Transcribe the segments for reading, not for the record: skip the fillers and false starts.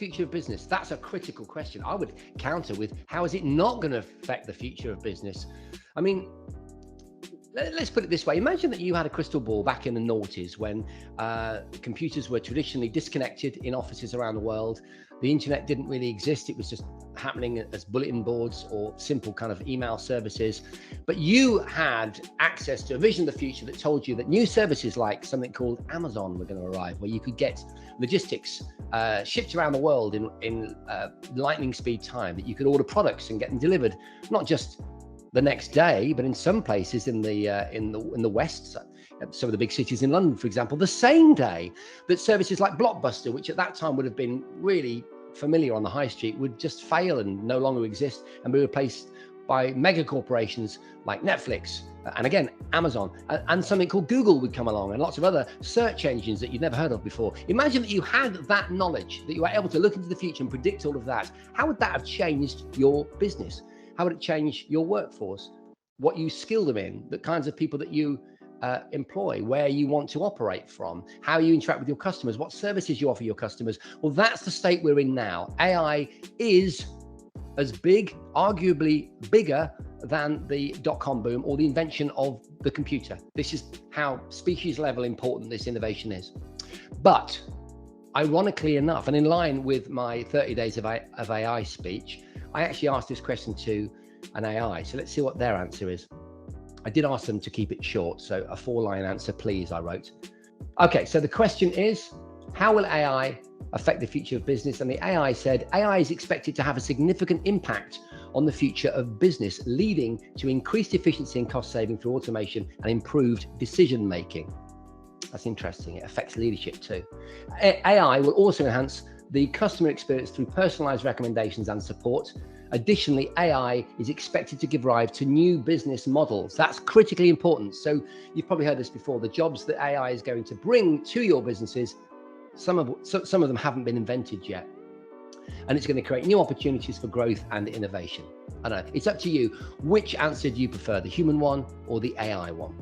future of business? That's a critical question. I would counter with, how is it not going to affect the future of business? I mean, let's put it this way. Imagine that you had a crystal ball back in the noughties when computers were traditionally disconnected in offices around the world. The internet didn't really exist. It was just happening as bulletin boards or simple kind of email services. But you had access to a vision of the future that told you that new services like something called Amazon were going to arrive, where you could get logistics shipped around the world in lightning speed time, that you could order products and get them delivered, not just the next day, but in some places in the West, some of the big cities in London, for example, the same day. That services like Blockbuster, which at that time would have been really familiar on the high street, would just fail and no longer exist and be replaced by mega corporations like Netflix and again Amazon, and something called Google would come along, and lots of other search engines that you'd never heard of before. Imagine that you had that knowledge, that you were able to look into the future and predict all of that. How would that have changed your business? How would it change your workforce, what you skill them in, the kinds of people that you employ, where you want to operate from, how you interact with your customers, what services you offer your customers? Well, that's the state we're in now. AI is as big, arguably bigger than the dot-com boom or the invention of the computer. This is how species level important this innovation is. But ironically enough, and in line with my 30 days of AI speech, I actually asked this question to an AI. So let's see what their answer is. I did ask them to keep it short. So a 4-line answer, please, I wrote. Okay, so the question is, how will AI affect the future of business? And the AI said, AI is expected to have a significant impact on the future of business, leading to increased efficiency and cost saving through automation and improved decision making. That's interesting. It affects leadership too. AI will also enhance the customer experience through personalized recommendations and support. Additionally, AI is expected to give rise to new business models. That's critically important. So you've probably heard this before. The jobs that AI is going to bring to your businesses, some of them haven't been invented yet. And it's going to create new opportunities for growth and innovation. I don't know. It's up to you. Which answer do you prefer, the human one or the AI one?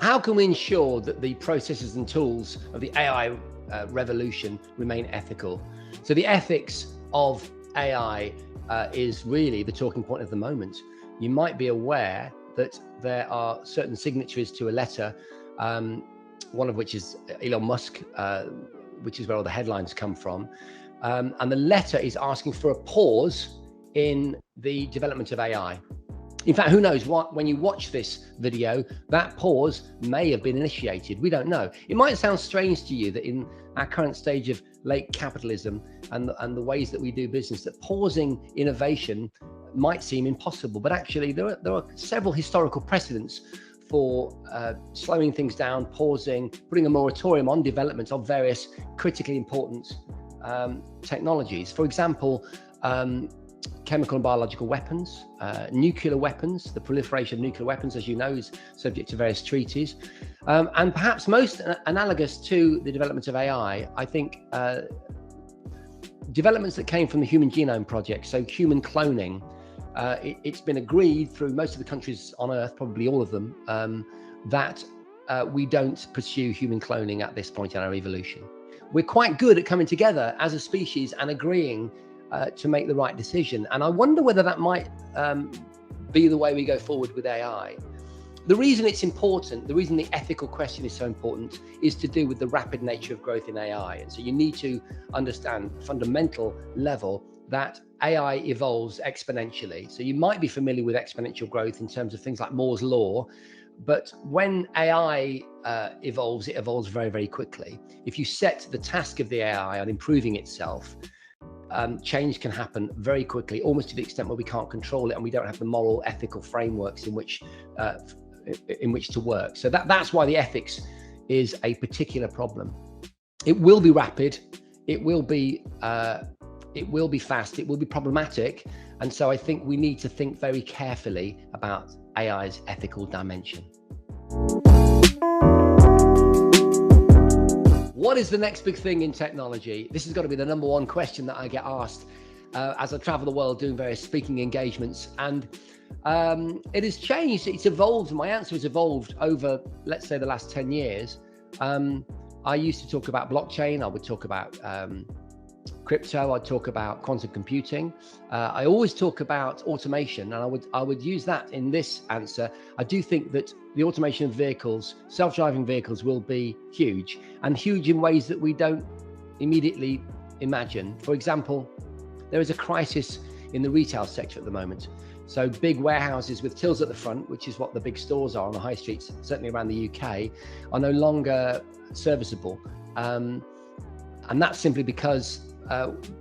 How can we ensure that the processes and tools of the AI revolution remain ethical? So the ethics of AI is really the talking point of the moment. You might be aware that there are certain signatories to a letter, one of which is Elon Musk, which is where all the headlines come from. And the letter is asking for a pause in the development of AI. In fact, who knows what, when you watch this video, that pause may have been initiated. We don't know. It might sound strange to you that in our current stage of late capitalism and the ways that we do business, that pausing innovation might seem impossible, but actually there are several historical precedents for slowing things down, pausing, putting a moratorium on development of various critically important technologies. For example, chemical and biological weapons, nuclear weapons. The proliferation of nuclear weapons, as you know, is subject to various treaties. And perhaps most analogous to the development of AI, I think developments that came from the Human Genome Project, so human cloning. It's been agreed through most of the countries on Earth, probably all of them, that we don't pursue human cloning at this point in our evolution. We're quite good at coming together as a species and agreeing to make the right decision. And I wonder whether that might be the way we go forward with AI. The reason it's important, the reason the ethical question is so important, is to do with the rapid nature of growth in AI. And so you need to understand fundamental level that AI evolves exponentially. So you might be familiar with exponential growth in terms of things like Moore's law, but when AI evolves, it evolves very, very quickly. If you set the task of the AI on improving itself, change can happen very quickly, almost to the extent where we can't control it and we don't have the moral, ethical frameworks in which to work. So that's why the ethics is a particular problem. It will be rapid, it will be fast, it will be problematic, and so I think we need to think very carefully about AI's ethical dimension. What is the next big thing in technology? This has got to be the number one question that I get asked as I travel the world doing various speaking engagements. And It has changed. It's evolved. My answer has evolved over, let's say, the last 10 years. I used to talk about blockchain. I would talk about crypto. I'd talk about quantum computing. I always talk about automation, and I would use that in this answer. I do think that the automation of vehicles, self-driving vehicles, will be huge, and huge in ways that we don't immediately imagine. For example, there is a crisis in the retail sector at the moment. So big warehouses with tills at the front, which is what the big stores are on the high streets, certainly around the UK, are no longer serviceable. And that's simply because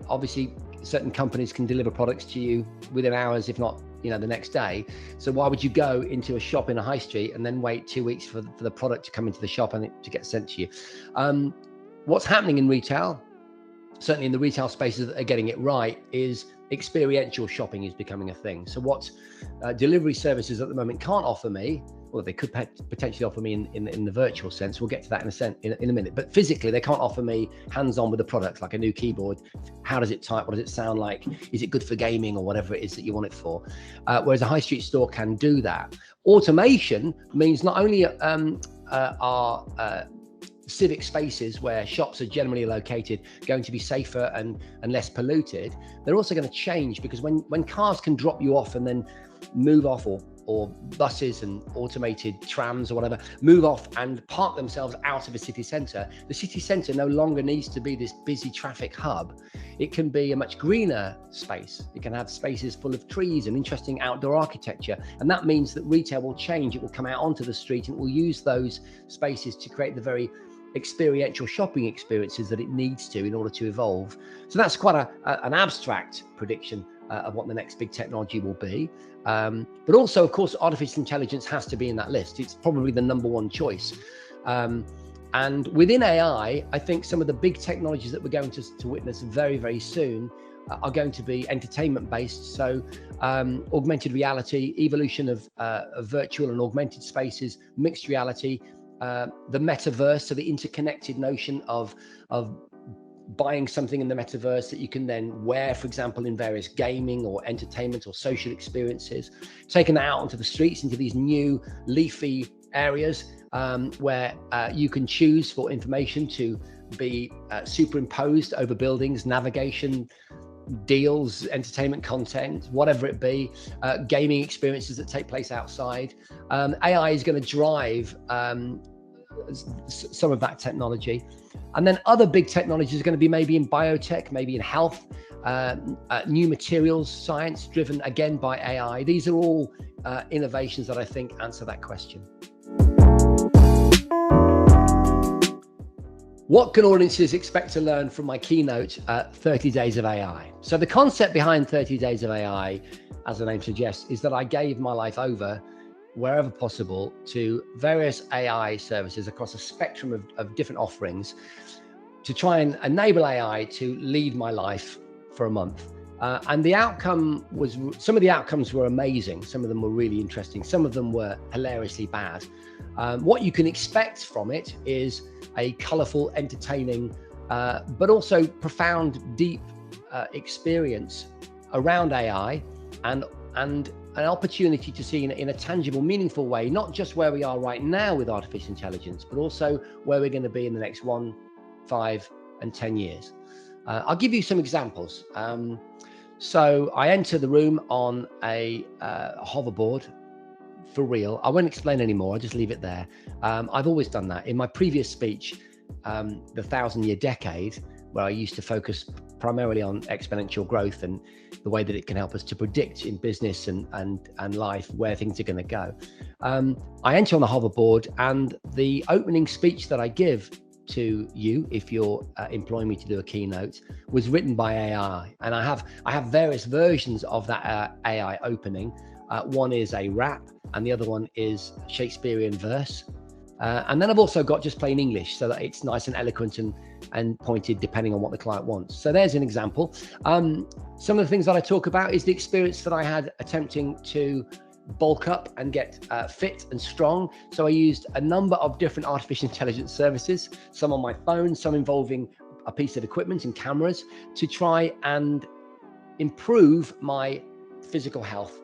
obviously certain companies can deliver products to you within hours, if not, the next day. So why would you go into a shop in a high street and then wait 2 weeks for the product to come into the shop and to get sent to you? What's happening in retail, certainly in the retail spaces that are getting it right, is experiential shopping is becoming a thing. So what delivery services at the moment can't offer me, well, they could potentially offer me in the virtual sense. We'll get to that in a minute. But physically, they can't offer me hands-on with the product, like a new keyboard. How does it type? What does it sound like? Is it good for gaming or whatever it is that you want it for? Whereas a high street store can do that. Automation means not only are civic spaces where shops are generally located going to be safer and less polluted, they're also going to change, because when cars can drop you off and then move off, or buses and automated trams or whatever move off and park themselves out of a city centre, the city centre no longer needs to be this busy traffic hub. It can be a much greener space. It can have spaces full of trees and interesting outdoor architecture. And that means that retail will change. It will come out onto the street and it will use those spaces to create the very experiential shopping experiences that it needs to in order to evolve. So that's quite an abstract prediction of what the next big technology will be. But also, of course, artificial intelligence has to be in that list. It's probably the number one choice. And within AI, I think some of the big technologies that we're going to witness very, very soon are going to be entertainment based. So augmented reality, evolution of virtual and augmented spaces, mixed reality, the metaverse, so the interconnected notion of buying something in the metaverse that you can then wear, for example, in various gaming or entertainment or social experiences, taking that out onto the streets, into these new leafy areas where you can choose for information to be superimposed over buildings, navigation, deals, entertainment content, whatever it be, gaming experiences that take place outside. AI is going to drive some of that technology. And then other big technologies are going to be maybe in biotech, maybe in health, new materials science driven again by AI. These are all innovations that I think answer that question. What can audiences expect to learn from my keynote, 30 Days of AI? So the concept behind 30 Days of AI, as the name suggests, is that I gave my life over, wherever possible, to various AI services across a spectrum of different offerings to try and enable AI to lead my life for a month. And the outcome was, some of the outcomes were amazing. Some of them were really interesting. Some of them were hilariously bad. What you can expect from it is a colorful, entertaining, but also profound, deep experience around AI, and an opportunity to see in a tangible, meaningful way, not just where we are right now with artificial intelligence, but also where we're going to be in the next 1, 5, and 10 years. I'll give you some examples. So I enter the room on a hoverboard, for real. I won't explain anymore. I'll just leave it there. I've always done that. In my previous speech, the 1,000-year decade, where I used to focus primarily on exponential growth and the way that it can help us to predict in business and life where things are going to go. I enter on the hoverboard, and the opening speech that I give to you, if you're employing me to do a keynote, was written by AI. And I have various versions of that AI opening. One is a rap, and the other one is Shakespearean verse. And then I've also got just plain English, so that it's nice and eloquent and pointed depending on what the client wants. So there's an example. Some of the things that I talk about is the experience that I had attempting to bulk up and get fit and strong. So I used a number of different artificial intelligence services, some on my phone, some involving a piece of equipment and cameras, to try and improve my physical health.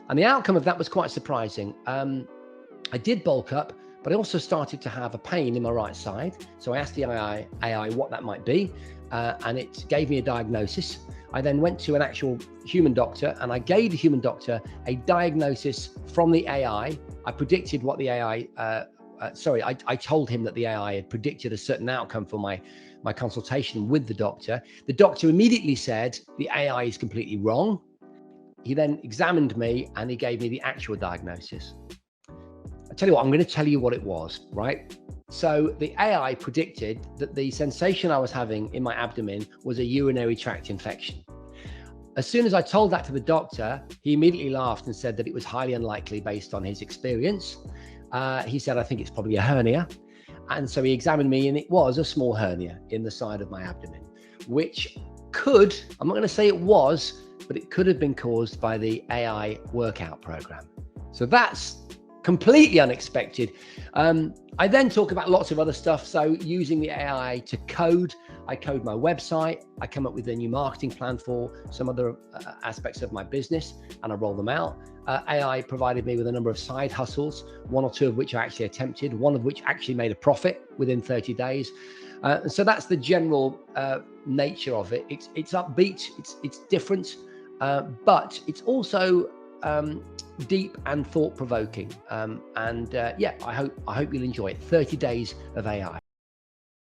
And the outcome of that was quite surprising. I did bulk up, but I also started to have a pain in my right side. So I asked the AI what that might be, and it gave me a diagnosis. I then went to an actual human doctor, and I gave the human doctor a diagnosis from the AI. I predicted what the AI, I told him that the AI had predicted a certain outcome for my consultation with the doctor. The doctor immediately said, the AI is completely wrong. He then examined me and he gave me the actual diagnosis. I tell you what, I'm going to tell you what it was, right? So the AI predicted that the sensation I was having in my abdomen was a urinary tract infection. As soon as I told that to the doctor, he immediately laughed and said that it was highly unlikely based on his experience. He said, I think it's probably a hernia. And so he examined me, and it was a small hernia in the side of my abdomen, which could, I'm not going to say it was, but it could have been caused by the AI workout program. So that's completely unexpected. I then talk about lots of other stuff. So using the AI to code, I code my website. I come up with a new marketing plan for some other aspects of my business, and I roll them out. AI provided me with a number of side hustles, one or two of which I actually attempted, one of which actually made a profit within 30 days. So that's the general nature of it. It's upbeat, it's different, but it's also deep and thought-provoking. I hope you'll enjoy it. 30 days of AI.